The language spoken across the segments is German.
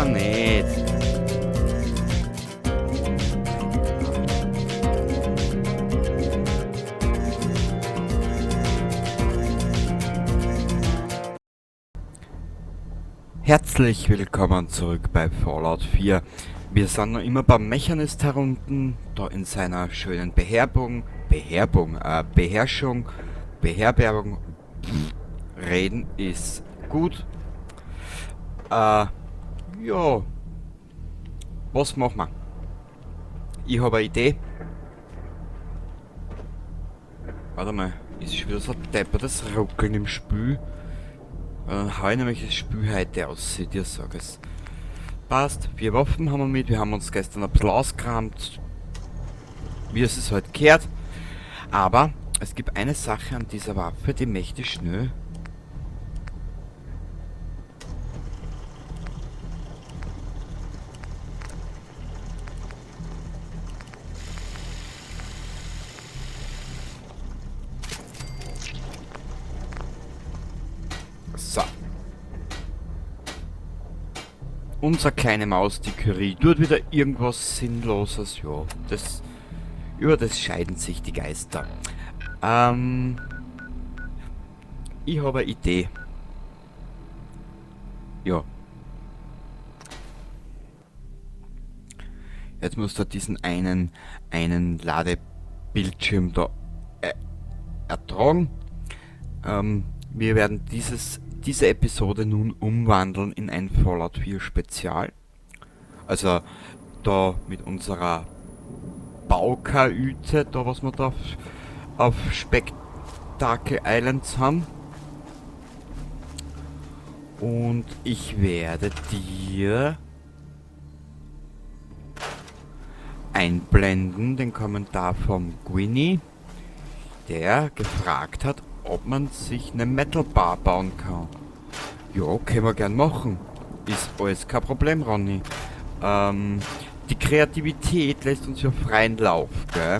mir nicht. Herzlich willkommen zurück bei Fallout 4. Wir sind noch immer beim Mechanist herunten, da in seiner schönen Beherbergung, reden ist gut. Ja, was machen wir? Ich habe eine Idee. Warte mal, ist schon wieder so deppertes Ruckeln im Spiel. Dann hau ich nämlich das Spiel heute aus, ich dir sag es. Passt, 4 Waffen haben wir mit, wir haben uns gestern ein bisschen ausgekramt, wie es halt gehört. Aber es gibt eine Sache an dieser Waffe, die möchte ich schnell. So. Unsere kleine Maus, die Curie, tut wieder irgendwas Sinnloses. Ja, über das scheiden sich die Geister. Ich habe eine Idee. Ja. Jetzt musst du diesen einen Ladebildschirm da ertragen. Wir werden diese Episode nun umwandeln in ein Fallout 4 Spezial. Also da mit unserer Baukajüte, da was wir da auf Spectacle Islands haben. Und ich werde dir einblenden den Kommentar vom Gwynny, der gefragt hat, ob man sich eine Metal Bar bauen kann. Ja, können wir gern machen. Ist alles kein Problem, Ronny. Die Kreativität lässt uns ja freien Lauf, gell?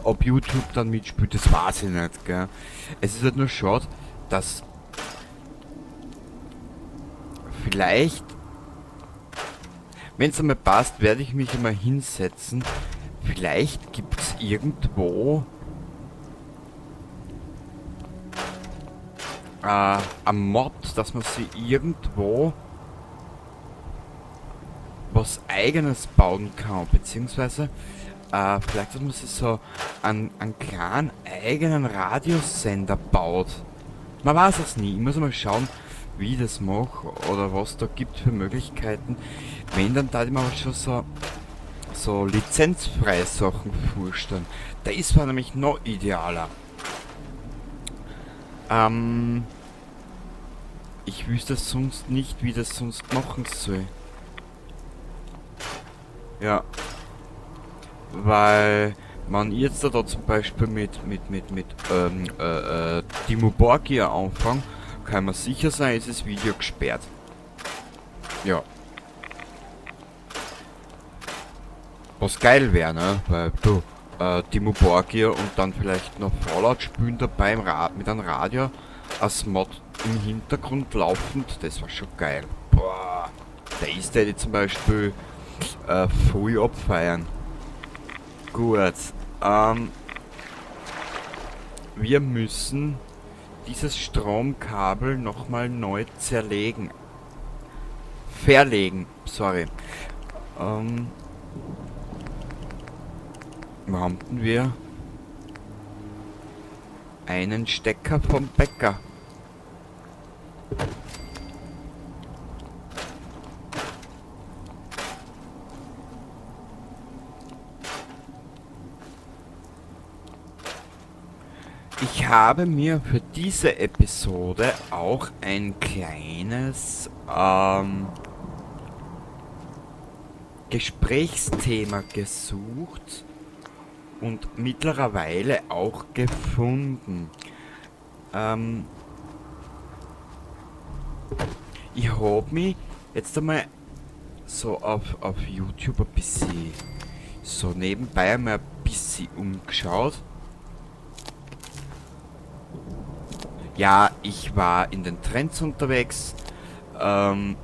Ob YouTube dann mitspielt, das weiß ich nicht, gell? Es ist halt nur schade, dass vielleicht, wenn es einmal passt, werde ich mich einmal hinsetzen. Vielleicht gibt es irgendwo ein Mod, dass man sich irgendwo was eigenes bauen kann, beziehungsweise vielleicht, dass man sich so einen kleinen eigenen Radiosender baut. Man weiß es nie, ich muss mal schauen, wie ich das mache oder was da gibt für Möglichkeiten. Wenn, dann da ich mir aber schon so lizenzfreie Sachen vorstellen. Da ist zwar nämlich noch idealer. Ich wüsste sonst nicht, wie das sonst machen soll. Ja. Weil man jetzt da zum Beispiel mit Timo Borgia anfangen, kann man sicher sein, ist das Video gesperrt. Ja. Was geil wäre, ne? Weil du, Timo Borgia und dann vielleicht noch Fallout spielen dabei mit einem Radio als Mod im Hintergrund laufend, das war schon geil. Boah, da ist der zum Beispiel voll abfeiern. Gut, wir müssen dieses Stromkabel nochmal neu verlegen, sorry. Wo haben wir einen Stecker vom Bäcker? Ich habe mir für diese Episode auch ein kleines Gesprächsthema gesucht und mittlerweile auch gefunden. Ich habe mich jetzt einmal so auf YouTube ein bisschen so nebenbei einmal ein bisschen umgeschaut. Ja, ich war in den Trends unterwegs.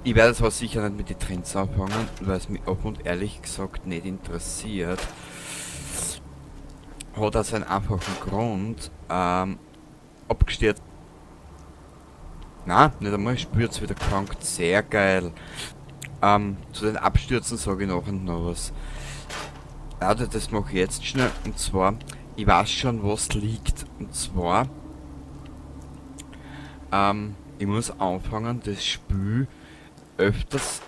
Ich werde zwar sicher nicht mit den Trends anfangen, weil es mich ab und ehrlich gesagt nicht interessiert. Hat also einen einfachen Grund. Abgestürzt. Na, nicht einmal spürt's wieder krank. Sehr geil. Zu den Abstürzen sage ich nachher noch was. Ja, das mache ich jetzt schnell. Und zwar, ich weiß schon, was liegt. Und zwar, ich muss anfangen, das Spiel öfters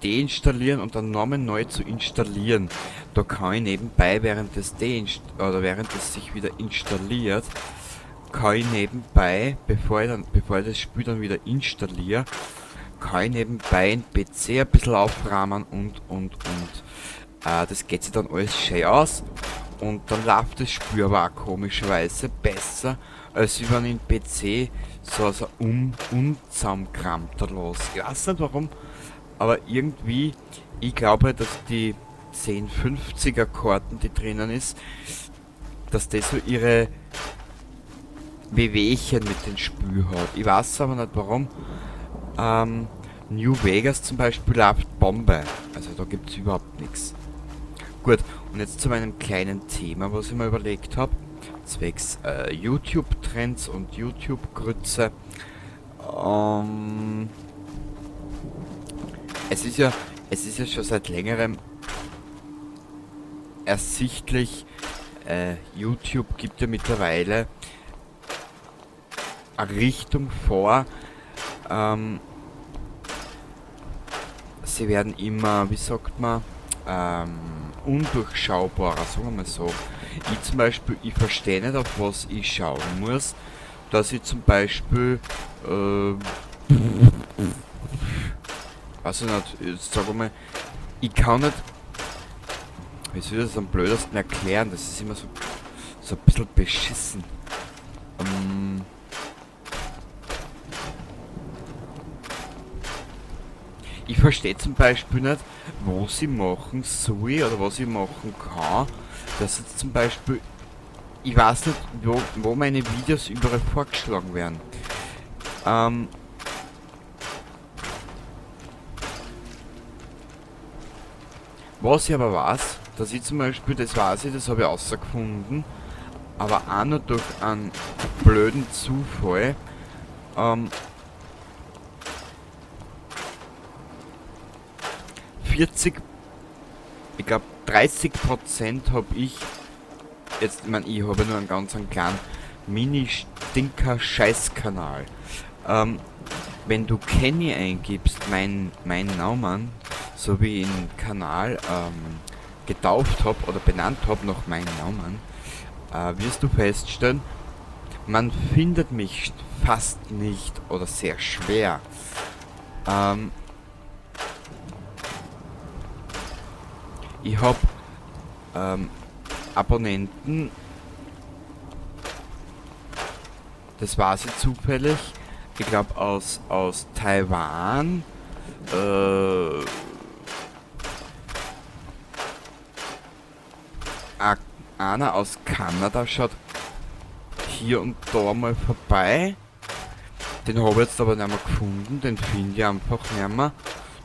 deinstallieren und dann nochmal neu zu installieren. Da kann ich nebenbei, während während es sich wieder installiert, kann ich nebenbei, bevor ich das Spiel dann wieder installiere, kann ich nebenbei den PC ein bisschen aufrahmen und. Das geht sich dann alles schön aus und dann läuft das Spiel aber auch komischerweise besser, als wenn ich den PC so unzusammenkramt los. Ich weiß nicht warum, aber irgendwie, ich glaube, dass die 1050er Karten, die drinnen ist, dass das so ihre Wehwehchen mit dem Spiel hat. Ich weiß aber nicht warum. New Vegas zum Beispiel läuft Bombe. Also da gibt es überhaupt nichts. Gut, und jetzt zu meinem kleinen Thema, was ich mir überlegt habe. Zwecks YouTube-Trends und YouTube-Grütze. Es ist ja schon seit längerem ersichtlich, YouTube gibt ja mittlerweile eine Richtung vor. Sie werden immer, wie sagt man, undurchschaubarer, sagen wir mal so. Ich zum Beispiel, ich verstehe nicht, auf was ich schauen muss, dass ich zum Beispiel, weiß ich nicht, jetzt sag mal, ich kann nicht, wie soll ich das am blödesten erklären, das ist immer so ein bisschen beschissen. Ich verstehe zum Beispiel nicht, was ich machen soll oder was ich machen kann, dass jetzt zum Beispiel, ich weiß nicht, wo meine Videos überall vorgeschlagen werden. Was ich aber weiß, dass ich zum Beispiel, das weiß ich, das habe ich rausgefunden, aber auch nur durch einen blöden Zufall, 40, ich glaube 30% habe ich, jetzt, ich meine, ich habe nur einen ganz kleinen Mini-Stinker-Scheißkanal. Wenn du Kenny eingibst, mein Namen, so wie ich den Kanal getauft habe oder benannt habe nach meinem Namen, wirst du feststellen, man findet mich fast nicht oder sehr schwer. Ich habe Abonnenten, das war sie zufällig, ich glaube aus Taiwan, einer aus Kanada schaut hier und da mal vorbei. Den habe ich jetzt aber nicht mehr gefunden, den finde ich einfach nicht mehr.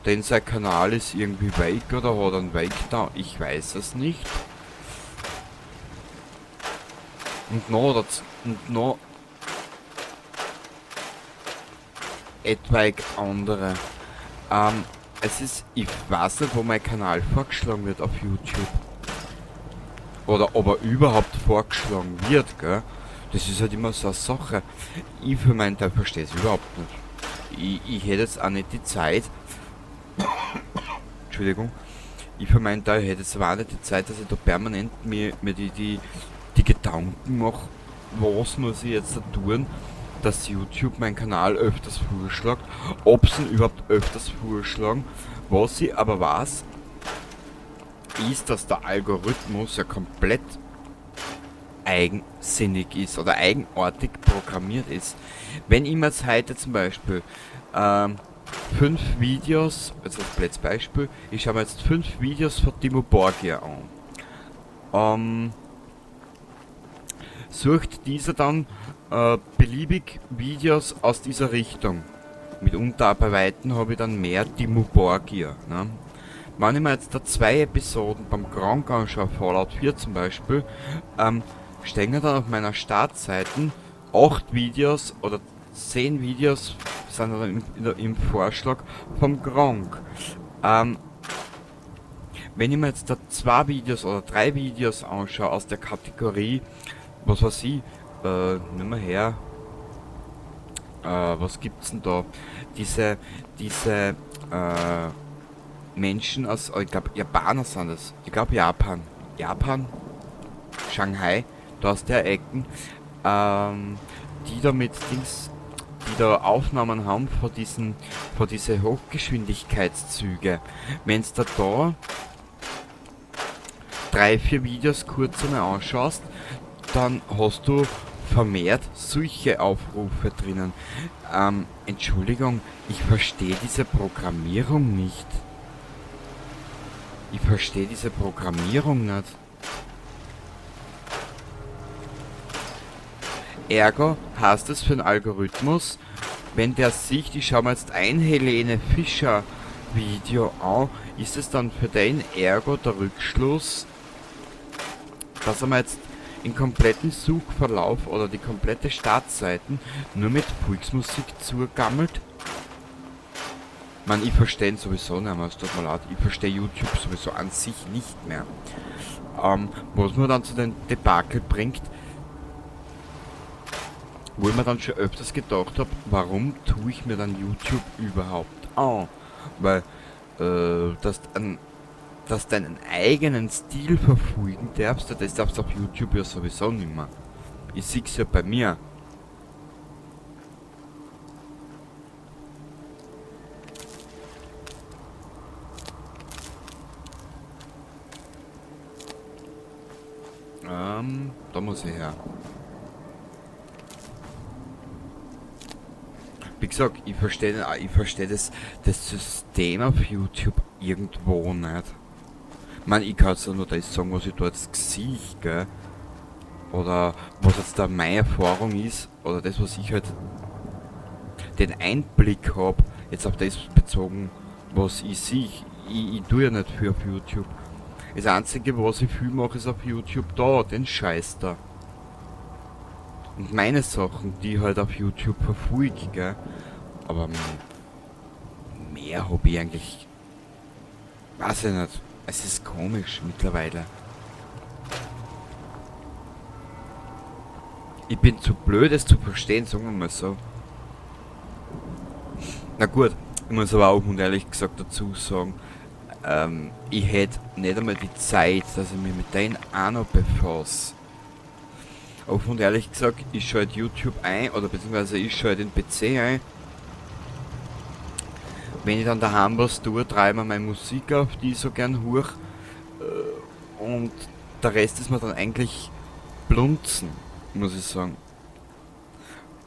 Denn sein Kanal ist irgendwie weg oder hat einen weg da, ich weiß es nicht. Und noch etwaig andere. Es ist, ich weiß nicht, wo mein Kanal vorgeschlagen wird auf YouTube. Oder ob er überhaupt vorgeschlagen wird, gell? Das ist halt immer so eine Sache. Ich für meinen Teil verstehe es überhaupt nicht. Ich hätte jetzt auch nicht die Zeit. Entschuldigung. Ich für meinen Teil hätte jetzt aber auch nicht die Zeit, dass ich da permanent mir die Gedanken mache, was muss ich jetzt da tun, dass YouTube meinen Kanal öfters vorschlägt, ob sie ihn überhaupt öfters vorschlagen. Was ich aber weiß, ist, dass der Algorithmus ja komplett eigensinnig ist oder eigenartig programmiert ist. Wenn ich mir jetzt heute zum Beispiel 5 Videos, also als Beispiel, ich schaue mir jetzt 5 Videos von Timo Borgia an. sucht dieser dann beliebig Videos aus dieser Richtung. Mitunter bei Weitem habe ich dann mehr Dimmu Borgir. Ne? Wenn ich mir jetzt da 2 Episoden beim Gronkh anschaue, Fallout 4 zum Beispiel, stehen dann auf meiner Startseite 8 Videos oder 10 Videos sind dann im Vorschlag vom Gronkh. Wenn ich mir jetzt da 2 Videos oder 3 Videos anschaue aus der Kategorie, was weiß ich, nimm mal her, was gibt's denn da? Diese Menschen aus, ich glaube Japaner sind es, ich glaube Japan, Shanghai, da aus der Ecken, die da mit Dings, die da Aufnahmen haben von diese Hochgeschwindigkeitszüge. Wenn's da 3, 4 Videos kurz einmal anschaust, dann hast du vermehrt solche Aufrufe drinnen. Entschuldigung, ich verstehe diese Programmierung nicht. Ich verstehe diese Programmierung nicht. Ergo heißt es für einen Algorithmus, wenn der sieht, ich schaue mir jetzt ein Helene Fischer Video an, ist es dann für den Ergo der Rückschluss, dass er mir jetzt den kompletten Suchverlauf oder die komplette Startseiten nur mit Volksmusik zugammelt? Man, ich verstehe ihn sowieso nicht mehr, es tut mir leid, ich verstehe YouTube sowieso an sich nicht mehr. Was mir dann zu den Debakel bringt, wo ich mir dann schon öfters gedacht habe, warum tue ich mir dann YouTube überhaupt an? Weil, dass deinen eigenen Stil verfolgen darfst, das darfst du auf YouTube ja sowieso nicht mehr. Ich sehe es ja bei mir. Da muss ich her. Wie gesagt, ich verstehe das System auf YouTube irgendwo nicht. Ich kann jetzt nur das sagen, was ich dort sehe, gell? Oder was jetzt da meine Erfahrung ist, oder das, was ich halt den Einblick habe, jetzt auf das bezogen, was ich sehe. Ich tue ja nicht viel auf YouTube. Das Einzige, was ich viel mache, ist auf YouTube da, den Scheiß da. Und meine Sachen, die ich halt auf YouTube verfolge, gell? Aber mehr habe ich eigentlich... Weiß ich nicht. Es ist komisch mittlerweile. Ich bin zu blöd, es zu verstehen, sagen wir mal so. Na gut, ich muss aber auch und ehrlich gesagt dazu sagen, ich hätte nicht einmal die Zeit, dass ich mich mit denen auch noch befasse. Offen und ehrlich gesagt, ich schalte YouTube ein, oder beziehungsweise ich schalte den PC ein. Wenn ich dann daheim was tue, treibe ich meine Musik auf, die ich so gern höre. Und der Rest ist mir dann eigentlich blunzen, muss ich sagen.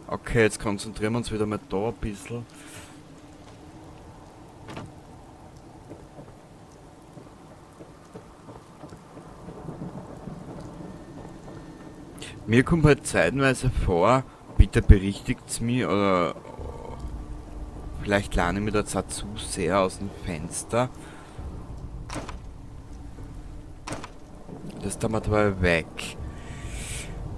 Okay, jetzt konzentrieren wir uns wieder mal da ein bisschen. Mir kommt halt zeitenweise vor, bitte berichtigt's mir, oder vielleicht lerne ich mir da zwar zu sehr aus dem Fenster. Das tun wir dabei weg.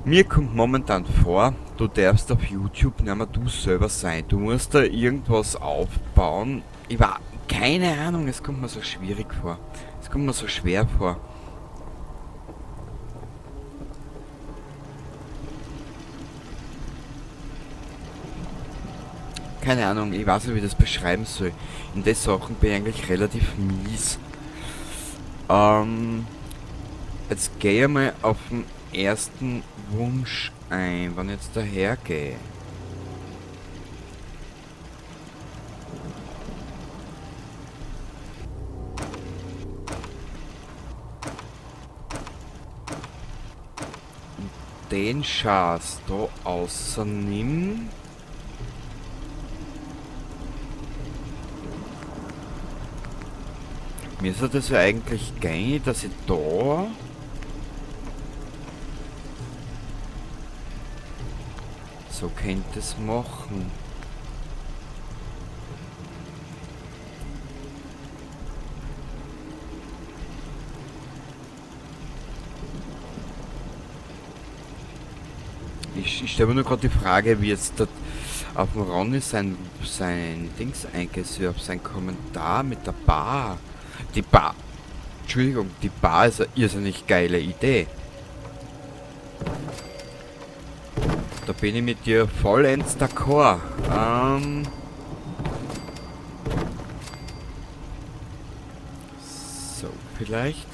Mir kommt momentan vor, du darfst auf YouTube nicht mehr du selber sein. Du musst da irgendwas aufbauen. Ich war keine Ahnung, es kommt mir so schwierig vor. Es kommt mir so schwer vor. Keine Ahnung, ich weiß nicht, wie ich das beschreiben soll. In den Sachen bin ich eigentlich relativ mies. Jetzt gehe ich mal auf den ersten Wunsch ein, wenn ich jetzt daher gehe. Den Schatz da außer nimm. Mir ist das ja eigentlich gängig, dass ich da So könnte es machen. Ich stelle mir nur gerade die Frage, wie jetzt dort auf dem Ronny sein Dings eingesetzt, sein Kommentar mit der Bar. Die Bar. Entschuldigung, die Bar ist eine irrsinnig geile Idee. Da bin ich mit dir vollends d'accord. So, vielleicht.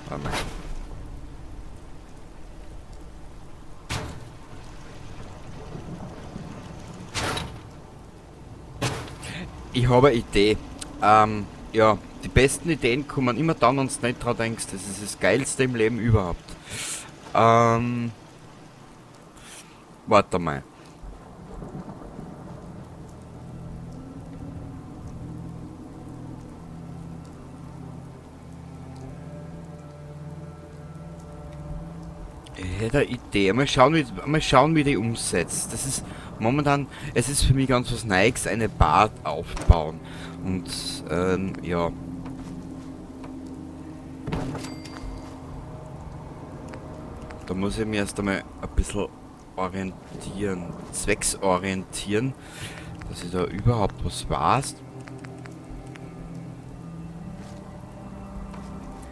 Warte mal. Ich habe eine Idee. Ja, die besten Ideen kommen immer dann, wenn du nicht dran denkst. Das ist das Geilste im Leben überhaupt. Warte mal. Ich hätte eine Idee. Mal schauen, wie die umsetzt. Das ist momentan, es ist für mich ganz was Neues, eine Bar aufbauen. Und, ja. Da muss ich mich erst einmal ein bisschen orientieren, zwecksorientieren, dass ich da überhaupt was weiß.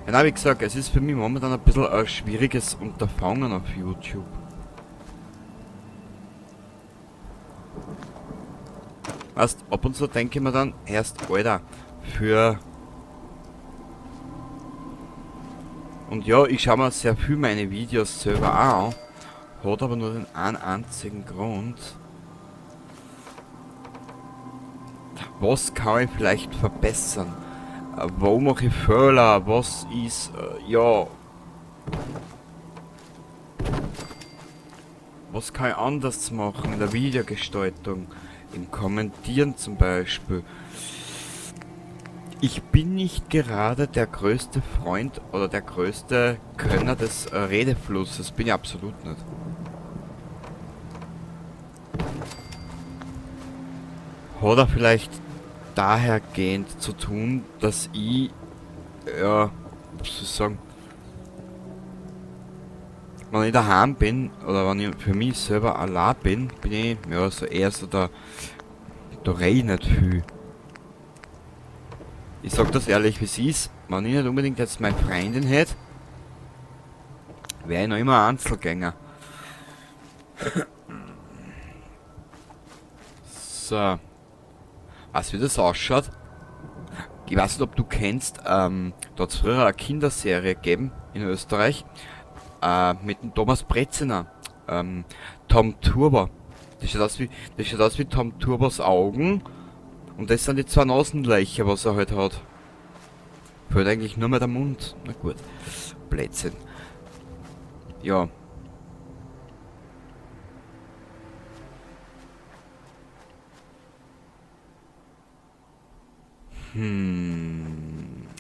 Ja, wie gesagt, es ist für mich momentan ein bisschen ein schwieriges Unterfangen auf YouTube. Weißt, ab und zu denke ich mir dann, erst, Alter, für... Und ja, ich schaue mir sehr viel meine Videos selber an, hat aber nur den einen einzigen Grund. Was kann ich vielleicht verbessern? Wo mache ich Fehler? Was ist, ja... Was kann ich anders machen in der Videogestaltung? Im Kommentieren zum Beispiel. Ich bin nicht gerade der größte Freund oder der größte Könner des Redeflusses. Bin ich absolut nicht. Hat er vielleicht dahergehend zu tun, dass ich, ja, was soll ich sagen, wenn ich daheim bin oder wenn ich für mich selber allein bin, bin ich ja so eher so da rede ich nicht viel. Ich sag das ehrlich wie es ist, wenn ich nicht unbedingt jetzt meine Freundin hätte, wäre ich noch immer ein Einzelgänger. So. Weißt du, wie das ausschaut? Ich weiß nicht, ob du kennst, da hat es früher eine Kinderserie gegeben in Österreich, mit dem Thomas Breziner, Tom Turbo. Das schaut aus wie Tom Turbos Augen. Und das sind die zwei Nasenlöcher, was er halt hat. Fehlt eigentlich nur mehr der Mund. Na gut. Blödsinn. Ja.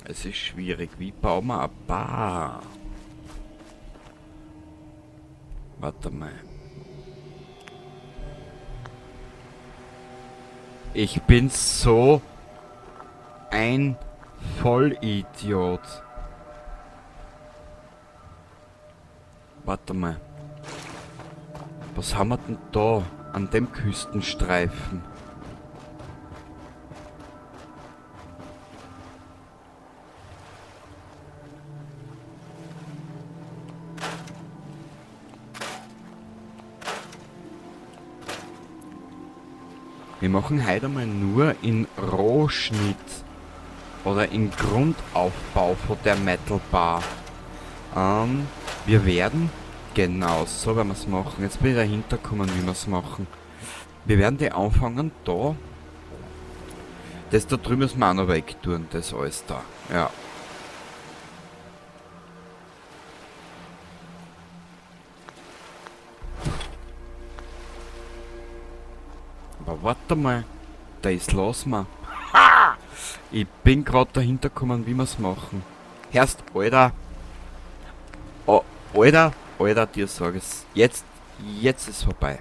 Es ist schwierig. Wie bauen wir eine Bar? Warte mal. Ich bin so ein Vollidiot. Warte mal. Was haben wir denn da an dem Küstenstreifen? Wir machen heute einmal nur in Rohschnitt oder in Grundaufbau von der Metal Bar. Wir werden, genau so werden wir es machen. Jetzt bin ich dahinter gekommen, wie wir es machen. Wir werden die anfangen da. Das da drüben müssen wir auch noch weg tun, das alles da. Ja. Aber warte mal, da ist los mal. Ich bin gerade dahinter gekommen, wie wir es machen. Herrst, Alter. Oh, Alter, dir sag es. Jetzt ist vorbei.